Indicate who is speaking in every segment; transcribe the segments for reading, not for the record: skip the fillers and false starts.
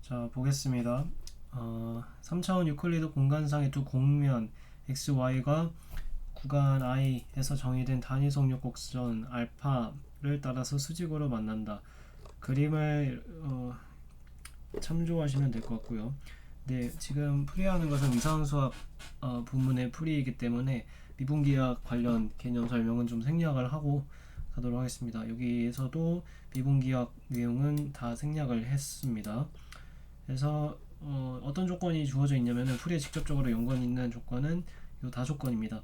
Speaker 1: 자, 보겠습니다. 3차원 유클리드 공간상의 두 곡면 x, y가 구간 i에서 정의된 단위 속력 곡선 알파를 따라서 수직으로 만난다. 그림을 참조하시면 될 것 같고요. 네, 지금 풀이하는 것은 위상수학 부문의 풀이이기 때문에 미분기학 관련 개념 설명은 좀 생략을 하고 가도록 하겠습니다. 여기에서도 미분기학 내용은 다 생략을 했습니다. 그래서 어떤 조건이 주어져 있냐면은 풀이에 직접적으로 연관 있는 조건은 이 다조건입니다.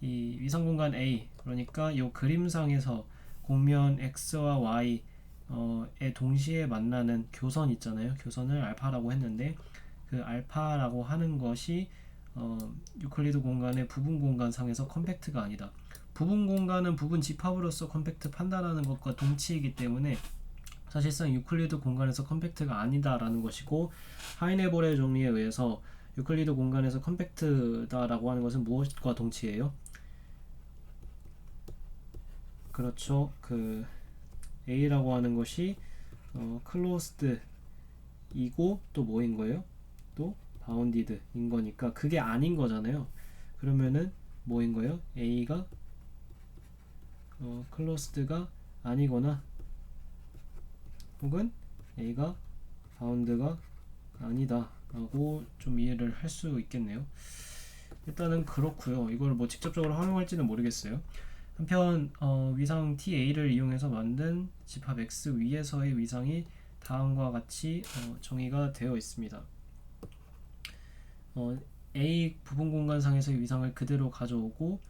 Speaker 1: 이 위성공간 A, 그러니까 이 그림상에서 곡면 X와 Y 에 동시에 만나는 교선 있잖아요. 교선을 알파라고 했는데 그 알파라고 하는 것이 유클리드 공간의 부분 공간상에서 컴팩트가 아니다. 부분 공간은 부분 집합으로서 컴팩트 판단하는 것과 동치이기 때문에 사실상 유클리드 공간에서 컴팩트가 아니다라는 것이고, 하이네볼의 정리에 의해서 유클리드 공간에서 컴팩트다라고 하는 것은 무엇과 동치예요? 그렇죠. 그 A라고 하는 것이 클로스드이고 또 뭐인 거예요? 또 바운디드인 거니까 그게 아닌 거잖아요. 그러면은 뭐인 거예요? A가 클로스드가 아니거나 혹은 A가 바운드가 아니다 라고 좀 이해를 할 수 있겠네요. 일단은 그렇고요. 이걸 뭐 직접적으로 활용할지는 모르겠어요. 한편 위상 TA를 이용해서 만든 집합 X 위에서의 위상이 다음과 같이 정의가 되어 있습니다. A 부분 공간상에서의 위상을 그대로 가져오고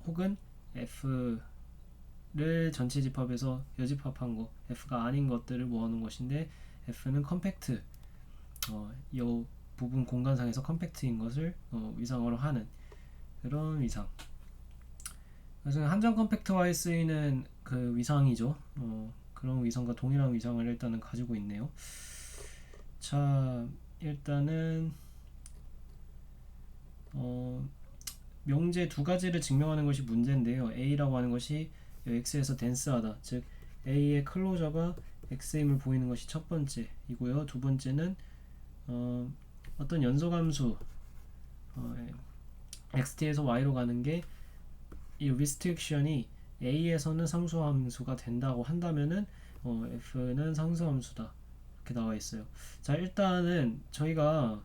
Speaker 1: 혹은 F를 전체 집합에서 여집합한 거, F가 아닌 것들을 모아놓은 것인데 F는 컴팩트, 이 부분 공간상에서 컴팩트인 것을 위상으로 하는 그런 위상. 그래서 한정 컴팩터화에 쓰이는 그 위상이죠. 그런 위상과 동일한 위상을 일단은 가지고 있네요. 자, 일단은 명제 두 가지를 증명하는 것이 문제인데요. A라고 하는 것이 X에서 덴스하다, 즉 A의 클로저가 X임을 보이는 것이 첫 번째이고요. 두 번째는 어떤 연소함수 XT에서 Y로 가는 게 이 restriction이 A에서는 상수함수가 된다고 한다면은 F는 상수함수다 이렇게 나와 있어요. 자, 일단은 저희가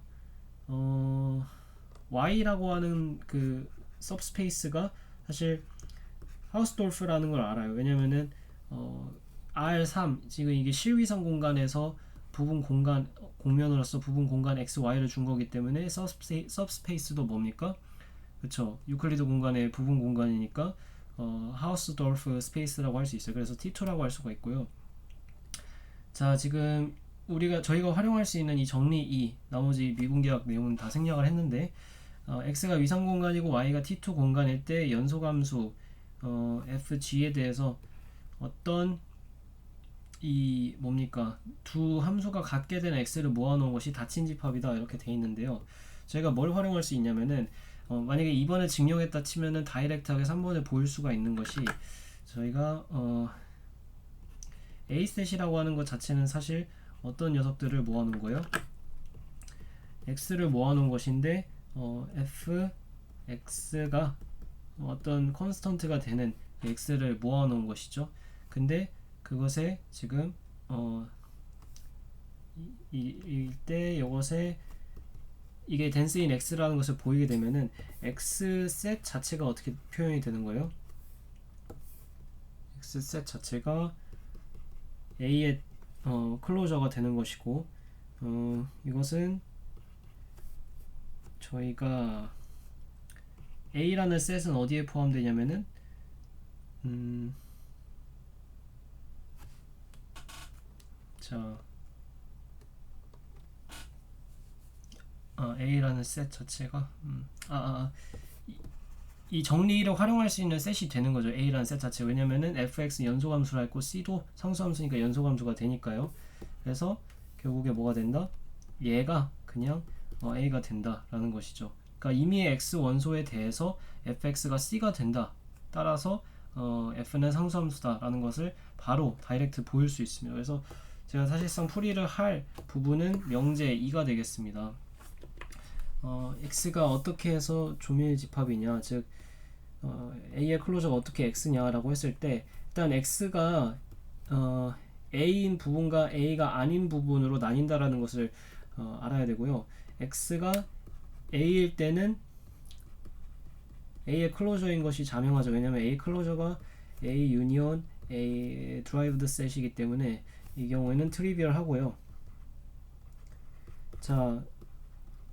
Speaker 1: Y라고 하는 그 subspace가 사실 하우스돌프라는 걸 알아요. 왜냐면은 R3 지금 이게 실위상 공간에서 부분 공간 공면으로서 부분 공간 X, Y를 준 거기 때문에 subspace도 뭡니까? 그쵸, 유클리드 공간의 부분 공간이니까 하우스돌프 스페이스라고 할 수 있어요. 그래서 T2라고 할 수가 있고요. 자, 지금 저희가 활용할 수 있는 이 정리 2, 나머지 미분계학 내용은 다 생략을 했는데 X가 위상 공간이고 Y가 T2 공간일 때 연소함수 FG에 대해서 어떤 이 뭡니까, 두 함수가 같게 된 X를 모아놓은 것이 닫힌 집합이다 이렇게 돼 있는데요. 저희가 뭘 활용할 수 있냐면은 만약에 2번을 증명했다 치면은 다이렉트하게 3번을 보일 수가 있는 것이, 저희가 A셋이라고 하는 것 자체는 사실 어떤 녀석들을 모아놓은 거예요? X를 모아놓은 것인데 Fx가 어떤 컨스턴트가 되는 X를 모아놓은 것이죠. 근데 그것에 지금 이때 이것에 이게 댄스인 X라는 것을 보이게 되면은 X셋 자체가 어떻게 표현이 되는 거예요? X셋 자체가 A의 클로저가 되는 것이고, 이것은 저희가 A라는 셋은 어디에 포함되냐면은 자, A라는 셋 자체가 이 정리를 활용할 수 있는 셋이 되는 거죠. A라는 셋 자체. 왜냐면은 fx 연소함수라 했고 c도 상수함수니까 연소함수가 되니까요. 그래서 결국에 뭐가 된다? 얘가 그냥 A가 된다라는 것이죠. 그러니까 이미 x 원소에 대해서 fx가 c가 된다. 따라서 f는 상수함수다라는 것을 바로 다이렉트 보일 수 있습니다. 그래서 제가 사실상 풀이를 할 부분은 명제 2가 되겠습니다. x가 어떻게 해서 조밀집합이냐, 즉 a의 클로저가 어떻게 x냐라고 했을 때, 일단 x가 a인 부분과 a가 아닌 부분으로 나뉜다라는 것을 알아야 되고요. x가 a일 때는 a의 클로저인 것이 자명하죠. 왜냐면 a 클로저가 a 유니온 a 드라이브드 셋이기 때문에 이 경우에는 트리비얼 하고요. 자,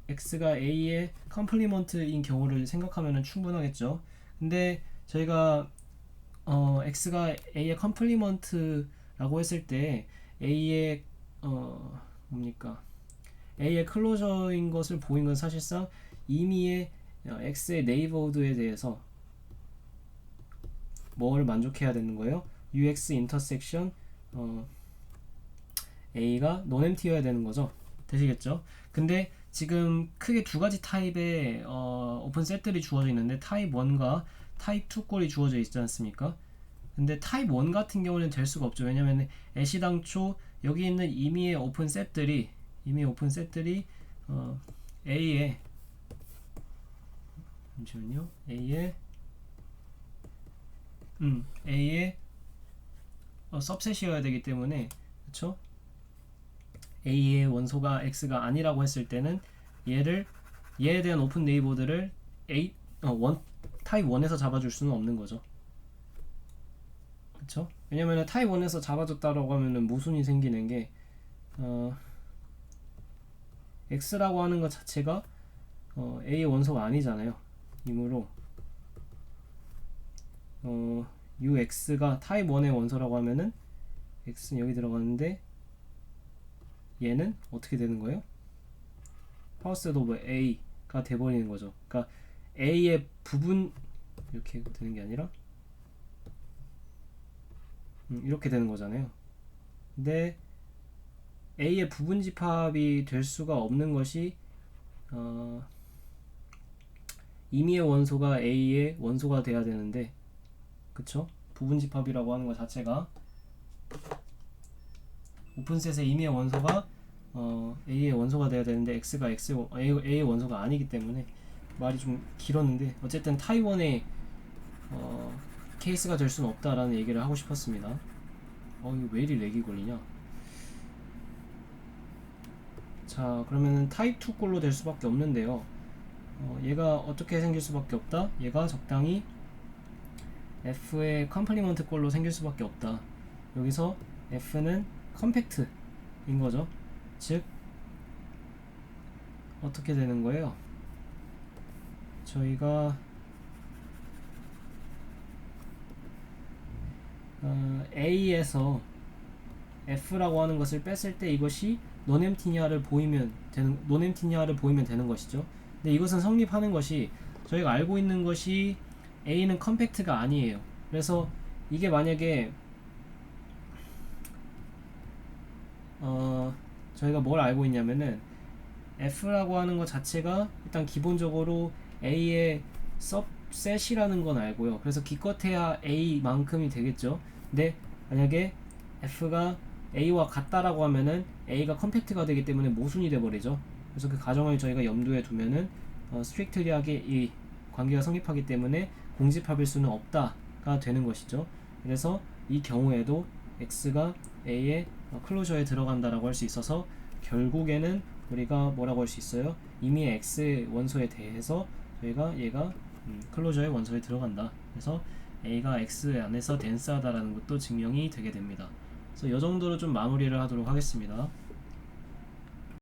Speaker 1: x가 a의 컴플리먼트인 경우를 생각하면 충분하겠죠. 근데 저희가 x가 a의 컴플리먼트라고 했을 때 a의 뭡니까? a의 클로저인 것을 보인 건 사실상 이미의 x의 네이버후드에 대해서 뭘 만족해야 되는 거예요? ux 인터섹션 a가 논엠티여야 되는 거죠. 되시겠죠? 근데 지금 크게 두 가지 타입의 오픈 셋들이 주어져 있는데 타입 1과 타입 2 꼴이 주어져 있지 않습니까? 근데 타입 1 같은 경우는 될 수가 없죠. 왜냐면 애시당초 여기 있는 임의의 오픈 셋들이 A의 잠시만요. A의 서브셋이어야 되기 때문에, 그쵸? A의 원소가 X가 아니라고 했을 때는 얘에 대한 오픈 네이버들을 타입 1에서 잡아줄 수는 없는 거죠. 그쵸? 왜냐면 타입 1에서 잡아줬다라고 하면은 모순이 생기는 게 X라고 하는 것 자체가 A의 원소가 아니잖아요. 이므로 UX가 타입 1의 원소라고 하면은 X는 여기 들어가는데 얘는 어떻게 되는 거예요? 파워셋 오브 A가 돼버리는 거죠. 그러니까 A의 부분 이렇게 되는 게 아니라 이렇게 되는 거잖아요. 근데 A의 부분 집합이 될 수가 없는 것이 임의의 원소가 A의 원소가 돼야 되는데, 그쵸? 부분 집합이라고 하는 것 자체가 오픈셋의 임의의 원소가 A의 원소가 돼야 되는데 X가 A의 원소가 아니기 때문에 말이 좀 길었는데, 어쨌든 타입 1의 케이스가 될 수는 없다라는 얘기를 하고 싶었습니다. 이거 왜 이리 렉이 걸리냐? 자, 그러면은 타입 2 꼴로 될 수밖에 없는데요. 얘가 어떻게 생길 수밖에 없다? 얘가 적당히 F의 컴플리먼트 꼴로 생길 수밖에 없다. 여기서 F는 컴팩트인 거죠. 즉 어떻게 되는 거예요? 저희가 A에서 F라고 하는 것을 뺐을 때 이것이 논엠티니아를 보이면 되는 것이죠. 근데 이것은 성립하는 것이, 저희가 알고 있는 것이 A는 컴팩트가 아니에요. 그래서 이게 만약에 저희가 뭘 알고 있냐면은 F라고 하는 것 자체가 일단 기본적으로 A의 subset이라는 건 알고요. 그래서 기껏해야 A만큼이 되겠죠. 근데 만약에 F가 A와 같다라고 하면은 A가 컴팩트가 되기 때문에 모순이 돼버리죠. 그래서 그 가정을 저희가 염두에 두면은 스트릭트리하게 이 관계가 성립하기 때문에 공집합일 수는 없다가 되는 것이죠. 그래서 이 경우에도 X가 A의 클로저에 들어간다라고 할 수 있어서 결국에는 우리가 뭐라고 할 수 있어요? 이미 X 원소에 대해서 저희가 얘가 클로저의 원소에 들어간다. 그래서 A가 X 안에서 덴스하다라는 것도 증명이 되게 됩니다. 그래서 이 정도로 좀 마무리를 하도록 하겠습니다.